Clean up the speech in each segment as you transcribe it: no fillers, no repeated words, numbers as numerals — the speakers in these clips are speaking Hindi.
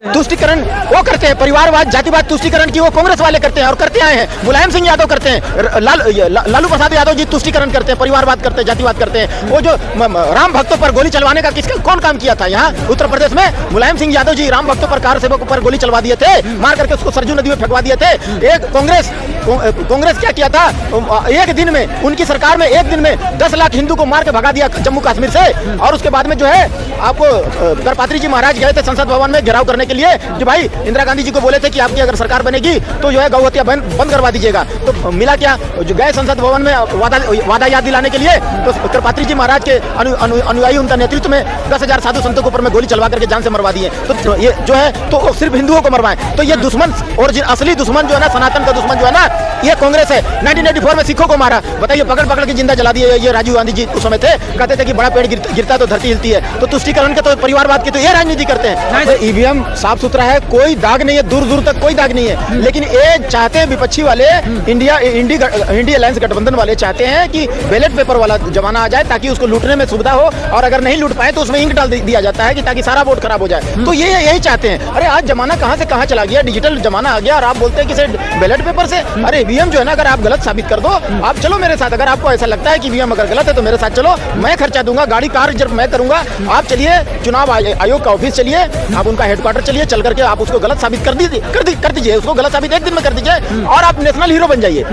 तुष्टिकरण वो करते हैं, परिवारवाद जातिवाद तुष्टिकरण की वो कांग्रेस वाले करते हैं और करते आए हैं। मुलायम सिंह यादव करते हैं, लालू प्रसाद यादव जी तुष्टिकरण करते हैं, परिवारवाद करते हैं, जातिवाद करते हैं। वो जो राम भक्तों पर गोली चलवाने का किसका कौन काम किया था यहाँ उत्तर प्रदेश में? मुलायम सिंह यादव जी राम भक्तों पर, कार सेवकों पर गोली चलवा दिए थे, मार करके उसको सरजू नदी में फेंकवा दिए थे। एक कांग्रेस क्या किया था, एक दिन में उनकी सरकार में एक दिन में 10 लाख हिंदू को मार के भगा दिया जम्मू कश्मीर से। और उसके बाद में जो है आपको गणपति जी महाराज गए थे संसद भवन में घेराव करने के लिए कि भाई इंदिरा गांधी जी को बोले थे कि आपकी अगर सरकार बनेगी तो जो है गौ हत्या बंद करवा दीजिएगा। तो मिला क्या, जो गए संसद भवन में वादा याद दिलाने के लिए, तो गणपति जी महाराज के अनुयायी उनका नेतृत्व में 10,000 साधु संतों के ऊपर में गोली चलवा करके जान से मरवा दिए। तो ये जो है तो सिर्फ हिंदुओं को मरवाए। तो ये दुश्मन और असली दुश्मन जो है ना, सनातन का दुश्मन जो है ना, ये कांग्रेस है। 1984 में सिखों को मारा, बताइए, पकड़ पकड़ के जिंदा जला दिए। ये राजीव गांधी जी उस समय थे, कहते थे कि बड़ा पेड़ गिरता तो धरती हिलती है। तो तुष्टिकरण के तो परिवारवाद की तो ये राजनीति करते हैं। तो ईवीएम साफ सुथरा है, कोई दाग नहीं है, दूर दूर तक कोई दाग नहीं है। लेकिन ये चाहते हैं विपक्षी वाले, इंडिया अलायंस गठबंधन वाले चाहते हैं कि बैलेट पेपर वाला जमाना आ जाए ताकि उसको लूटने में सुविधा हो, और अगर नहीं लूट पाए तो उसमें इंक डाल दिया जाता है कि ताकि सारा वोट खराब हो जाए। तो ये यही चाहते हैं। अरे आज जमाना कहां से कहां चला गया, डिजिटल जमाना आ गया और आप बोलते हैं कि सिर्फ बैलेट पेपर से। अरे ईवीएम जो है ना, अगर आप गलत साबित कर दो, आप चलो मेरे साथ। अगर आपको ऐसा लगता है कि ईवीएम अगर गलत है तो मेरे साथ चलो, मैं खर्चा दूंगा, गाड़ी कार रिजर्व मैं करूंगा। आप चलिए चुनाव आयोग का ऑफिस चलिए, आप उनका हेडक्वार्टर चलिए, चल करके आप उसको गलत साबित कर दीजिए, उसको गलत साबित एक दिन में कर दीजिए और आप नेशनल हीरो बन जाइए।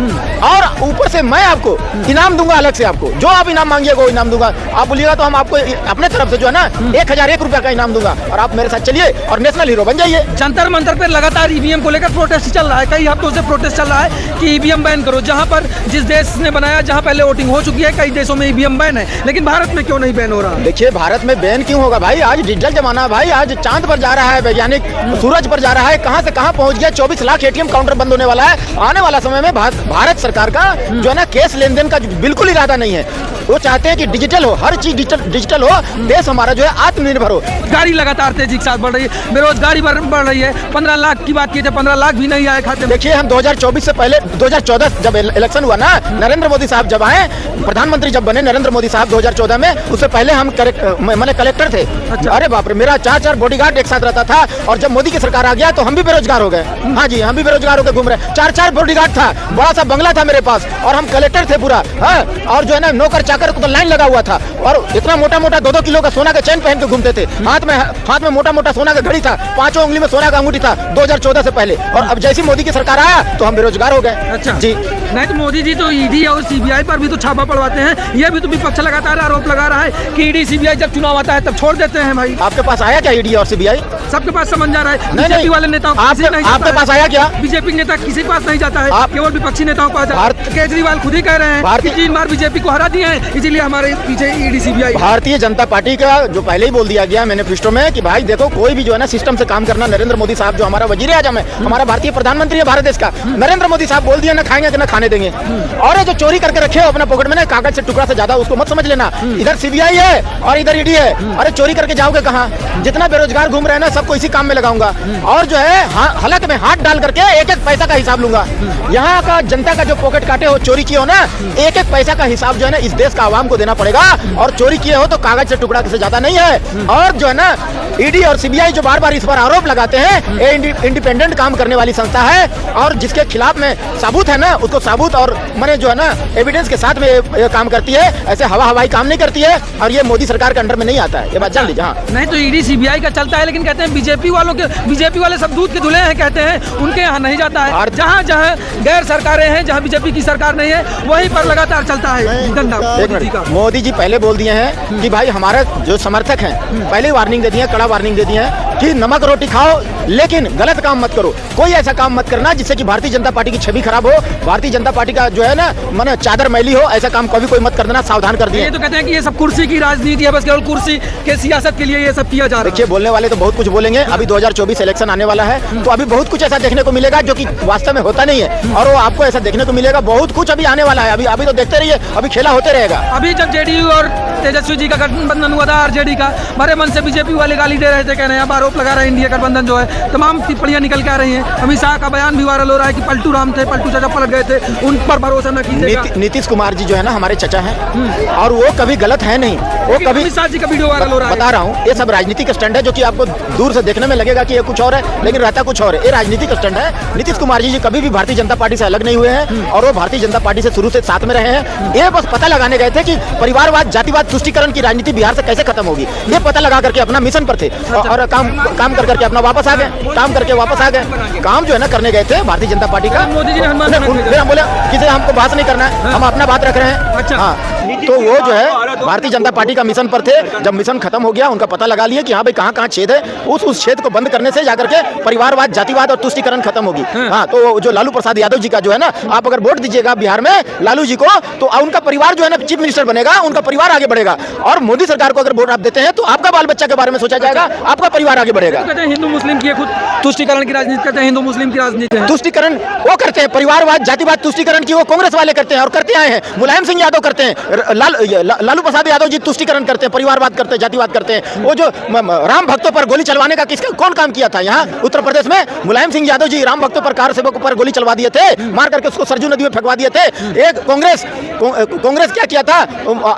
और ऊपर से मैं आपको इनाम दूंगा, अलग से आपको जो आप इनाम मांगिएगा वो इनाम दूंगा। आप बोलिएगा तो हम आपको अपने तरफ से जो है ना 1001 रुपया का इनाम दूंगा और आप मेरे साथ चलिए और नेशनल हीरो बन जाइए। जंतर मंतर पर लगातार ईवीएम को लेकर प्रोटेस्ट चल रहा है, कई हफ्तों से प्रोटेस्ट चल रहा है कि ईवीएम बैन करो। जहां पर जिस देश ने बनाया, जहां पहले वोटिंग हो चुकी है, कई देशों में ईवीएम बैन है, लेकिन भारत में क्यों नहीं बैन हो रहा? देखिए, भारत में बैन क्यों होगा भाई? आज डिजिटल जमाना भाई, आज चांद पर जा रहा है वैज्ञानिक, सूरज पर जा रहा है, कहां से कहां पहुंच गया। 24 लाख एटीएम काउंटर बंद होने वाला है। आने वाला समय में भारत सरकार का जो है ना कैश लेन देन का बिल्कुल इरादा नहीं है। वो चाहते हैं कि डिजिटल हो, हर चीज डिजिटल हो, देश हमारा जो है आत्मनिर्भर हो। गाड़ी लगातार तेजी के साथ बढ़ रही है, बेरोजगारी बढ़ रही है। 15 लाख की बात की थे, 15 लाख भी नहीं आए खाते में। देखिए, हम 2024 से पहले 2014 जब इलेक्शन हुआ ना, नरेंद्र मोदी साहब जब आए, प्रधानमंत्री जब बने नरेंद्र मोदी साहब 2014 में, उससे पहले हम मैंने कलेक्टर थे। अच्छा। अरे बाप रे, मेरा 4 बॉडीगार्ड एक साथ रहता था। और जब मोदी की सरकार आ गया तो हम भी बेरोजगार हो गए। हाँ जी, हम भी बेरोजगार होकर घूम रहे। 4 बॉडीगार्ड था, बड़ा सा बंगला था मेरे पास, और हम कलेक्टर थे पूरा। हाँ, और जो है ना नौकर चाकर को तो लाइन लगा हुआ था, और इतना मोटा 2-2 किलो का सोना का चैन पहन के घूमते थे। हाथ में मोटा सोना का घड़ी था, 5 उंगली में सोना का अंगूठी था 2014 से पहले। और अब जैसी मोदी की सरकार आया तो हम बेरोजगार हो गए। अच्छा जी। नहीं तो मोदी जी तो ईडी और सीबीआई पर भी तो छापा पड़वाते हैं। ये भी तो विपक्ष लगातार आरोप लगा रहा है कि ईडी सीबीआई जब चुनाव आता है तब छोड़ देते हैं। भाई आपके पास आया क्या ईडी और सीबीआई? सबके पास समझ जा रहा है। नहीं, बीजेपी वाले नेताओं आपके पास आया क्या? बीजेपी नेता किसी के पास नहीं जाता है, केवल विपक्षी नेताओं को आता है। केजरीवाल खुद ही कह रहे हैं कि 3 बार बीजेपी को हरा दिए हैं, इसीलिए हमारे पीछे ED CBI. Bharatiya Janata party का जो पहले ही बोल दिया गया मैनिफेस्टो में कि भाई देखो, कोई भी जो है ना सिस्टम से काम करना। नरेंद्र मोदी साहब जो हमारा वजीर आजम है, हमारा भारतीय प्रधानमंत्री है भारत देश का, नरेंद्र मोदी साहब बोल दिया ना खाएंगे ना खाने देंगे। और ये जो चोरी करके रखे हो अपना पॉकेट में ना, कागज से टुकड़ा से ज्यादा उसको मत समझ लेना। इधर सीबीआई है और इधर ईडी है। अरे चोरी करके जाओगे कहाँ? जितना बेरोजगार घूम रहे हैं ना, सबको इसी काम में लगाऊंगा और जो है हलक में हाथ डाल करके एक पैसा का हिसाब लूंगा। यहाँ का जनता का जो पॉकेट काटे हो, चोरी किए हो ना, एक पैसा का हिसाब जो है ना इस देश का आवाम को देना पड़ेगा। और चोरी किए हो तो कागज से टुकड़ा से ज्यादा नहीं है। और जो है ना ईडी और सीबीआई जो बार बार इस पर आरोप लगाते हैं, ये इंडिपेंडेंट काम करने वाली संस्था है, और जिसके खिलाफ में सबूत है ना, उसको सबूत और मैंने जो है ना एविडेंस के साथ में ये काम करती है। ऐसे हवाई काम नहीं करती है, और ये मोदी सरकार के अंडर में नहीं आता है, ये बात जान लीजिए। हाँ, नहीं तो ईडी सीबीआई का चलता है, लेकिन कहते हैं बीजेपी वाले सब दूध के धुले हैं, कहते हैं उनके यहाँ नहीं जाता है। जहाँ जहाँ गैर सरकारें हैं, जहाँ बीजेपी की सरकार नहीं है, वहीं पर लगातार चलता है धंधा। मोदी जी पहले बोल दिए हैं कि भाई हमारे जो समर्थक हैं, पहले वार्निंग दे दी है, कड़ा वार्निंग दे दी है कि नमक रोटी खाओ लेकिन गलत काम मत करो। कोई ऐसा काम मत करना जिससे कि भारतीय जनता पार्टी की छवि खराब हो, भारतीय जनता पार्टी का जो है ना माने चादर मैली हो। ऐसा काम कभी कोई मत कर देना, सावधान कर दिए। ये तो कहते हैं कि ये सब कुर्सी की राजनीति है, बस केवल कुर्सी के सियासत के लिए ये सब किया जा रहा है। देखिए, बोलने वाले तो बहुत कुछ बोलेंगे। अभी 2024 इलेक्शन आने वाला है, तो अभी बहुत कुछ ऐसा देखने को मिलेगा जो कि वास्तव में होता नहीं है, और वो आपको ऐसा देखने को मिलेगा। बहुत कुछ अभी आने वाला है। अभी तो देखते रहिए, अभी खेला होते रहेगा। अभी जब जेडीयू और तेजस्वी जी का गठबंधन हुआ था, आरजेडी का, बड़े मन से बीजेपी वाले गाली दे रहे थे, कह रहे हैं अब आरोप लगा रहे हैं इंडिया गठबंधन जो है, तमाम टिप्पणियां निकल के आ रही हैं। अमित शाह का बयान भी वायरल हो रहा है कि पलटू राम थे, पलटू चाचा पलट गए थे, उन पर भरोसा न कीजिएगा। नीतीश कुमार जी जो है ना हमारे चचा हैं और वो कभी गलत है नहीं, वो कभी। अमित शाह जी का वीडियो वायरल हो रहा है, बता रहा हूँ, ये सब राजनीतिक स्टंट है जो कि आपको दूर से देखने में लगेगा कि ये कुछ और है, लेकिन रहता कुछ और है। ये राजनीतिक स्टंट है। नीतीश कुमार जी कभी भी भारतीय जनता पार्टी से अलग नहीं हुए हैं और वो भारतीय जनता पार्टी से शुरू से साथ में रहे हैं। ये बस पता लगाने गए थे कि परिवारवाद, जातिवाद, तुष्टीकरण की राजनीति बिहार से कैसे खत्म होगी, ये पता लगा करके अपना मिशन पर थे और काम कर करके अपना वापस आ गए, काम करके वापस आ गए। काम जो है ना करने गए थे भारतीय जनता पार्टी का। मोदी जी ने हनुमान फिर हम बोले किसी हमको बात नहीं करना है, हम अपना बात रख रहे हैं। अच्छा। हाँ, तो वो जो है भारतीय जनता पार्टी का मिशन पर थे। जब मिशन खत्म हो गया, उनका पता लगा लिया कि हाँ भाई कहाँ छेद है, उस छेद को बंद करने से जाकर के परिवारवाद, जातिवाद और तुष्टीकरण खत्म होगी। हाँ, तो जो लालू प्रसाद यादव जी का जो है ना, आप अगर वोट दीजिएगा बिहार में लालू जी को, तो उनका परिवार जो है ना चीफ मिनिस्टर बनेगा, उनका परिवार आगे बढ़ेगा। और मोदी सरकार को अगर वोट आप देते हैं तो आपका बाल बच्चा के बारे में सोचा जाएगा, आपका परिवार आगे बढ़ेगा। कहते हैं हिंदू मुस्लिम की खुद तुष्टीकरण की राजनीति करते हैं, हिंदू मुस्लिम की राजनीति है। तुष्टीकरण वो करते हैं, परिवारवाद, जातिवाद, तुष्टीकरण की वो कांग्रेस वाले करते हैं और करते आए हैं। मुलायम सिंह यादव करते हैं, लालू प्रसाद यादव जी तुष्टीकरण करते हैं, परिवारवाद करते हैं, जातिवाद करते हैं। वो जो राम भक्तों पर गोली चलवाने का किसका कौन काम किया था यहाँ उत्तर प्रदेश में? मुलायम सिंह यादव जी राम भक्तों पर, कार सेवकों पर गोली चलवा दिए थे, मार करके उसको सरजू नदी में फेंकवा दिए थे। एक कांग्रेस क्या किया था,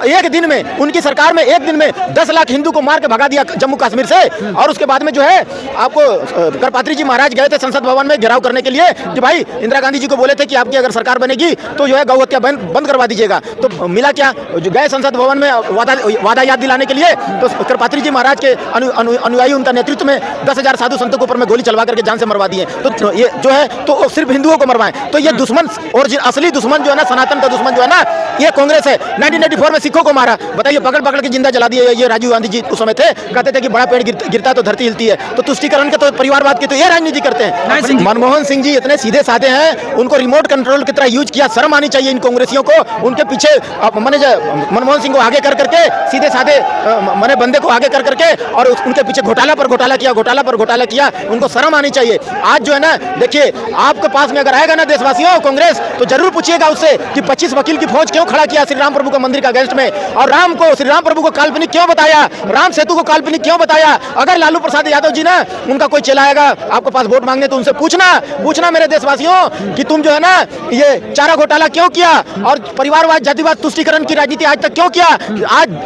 एक दिन में उनकी सरकार में एक दिन में 10 लाख हिंदू को मार के भगा दिया जम्मू कश्मीर से। और उसके बाद में जो है आपको करपात्री जी महाराज गए थे संसद भवन में घेराव करने के लिए कि भाई इंदिरा गांधी जी को बोले थे कि आपकी अगर सरकार बनेगी तो जो है गौ हत्या बंद करवा दीजिएगा। तो मिला क्या, जो गए संसद भवन में वादा याद दिलाने के लिए, तो करपात्री जी महाराज के अनुयायी उनका नेतृत्व में 10,000 साधु संतों के ऊपर में गोली चलवा करके जान से मरवा दिए। तो ये जो है तो सिर्फ हिंदुओं को मरवाएं। तो ये दुश्मन और असली दुश्मन जो है ना, सनातन का दुश्मन जो है ना, ये कांग्रेस है। 1984 में सिखों को मारा, बताइए, पकड़ के जिंदा जला दिए। ये राजीव गांधी जी उस समय थे, कहते थे कि बड़ा पेड़ गिरता तो धरती हिलती है। तो तुष्टीकरण के, तो परिवारवाद की तो ये राजनीति करते हैं। मनमोहन सिंह जी इतने सीधे साधे हैं, उनको रिमोट कंट्रोल की तरह यूज किया। शर्म आनी चाहिए इन कांग्रेसियों को। उनके पीछे मनमोहन सिंह को आगे कर करके, सीधे साधे मने बंदे को आगे कर करके, और उनके पीछे घोटाला पर घोटाला किया। उनको शर्म आनी चाहिए। आज जो है ना, देखिए आपके पास में अगर आएगा ना देशवासियों कांग्रेस, तो जरूर पूछिएगा उससे कि 25 वकील की फौज क्यों खड़ा किया श्री राम प्रभु का मंदिर का अगेंस्ट में, और श्री राम प्रभु को काल्पनिक क्यों बताया, राम सेतु को काल्पनिक क्यों बताया। अगर लालू प्रसाद यादव जी ना, उनका कोई चला आएगा आपके पास वोट मांगने, तो उनसे पूछना मेरे देशवासियों कि तुम जो है ना ये चारा घोटाला क्यों किया और परिवारवाद, जातिवाद, तुष्टीकरण की राजनीति आज तक क्यों किया।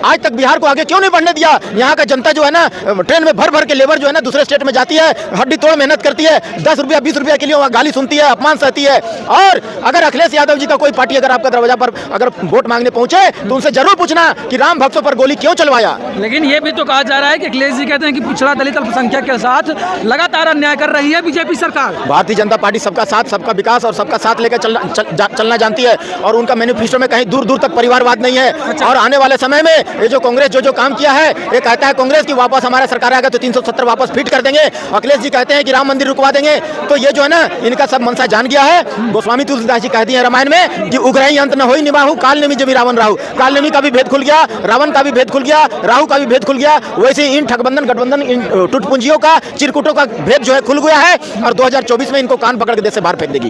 आज तक बिहार को आगे क्यों नहीं बढ़ने दिया। यहाँ का जनता जो है ना, ट्रेन में भर के लेबर जो है ना दूसरे स्टेट में जाती है, हड्डी तोड़ मेहनत करती है, 10 रुपया 20 रुपया के लिए वहाँ गाली सुनती है, अपमान सहती है। और अगर अखिलेश यादव जी का कोई पार्टी अगर आपका दरवाजा पर अगर वोट मांगने पहुंचे, तो उनसे जरूर पूछना कि राम भक्तों पर गोली क्यों चलवाया। लेकिन ये भी तो कहा जा रहा है कि अखिलेश जी कहते हैं कि पिछड़ा दलित अल्पसंख्यक के साथ लगातार अन्याय कर रही है बीजेपी सरकार। भारतीय जनता पार्टी सबका साथ, सबका विकास और सबका साथ लेकर चलना जानती है, और उनका मैनिफेस्टो में कहीं दूर तक परिवारवाद नहीं है। और आने वाले समय में ये जो कांग्रेस जो काम किया है, ये कहता है कांग्रेस की वापस हमारा सरकार आएगा तो 370 वापस फिट कर देंगे। अखिलेश जी कहते हैं कि राम मंदिर रुकवा देंगे। तो ये जो है ना, इनका सब मनसा जान गया है। गोस्वामी तुलसीदास जी कहती है रामायण में कि उग्रही अंत न होई निबाहु, काल नेमी जमी रावण राहु। काल नेमी का भी भेद खुल गया, रावण का भी भेद खुल गया, राहु का भी भेद खुल गया। वैसे इन ठगबंधन गठबंधन, इन टुटपुंजियों का, चिरकुटों का भेद जो है खुल गया है, और 2024 में इनको कान पकड़ के देश से बाहर फेंक देगी।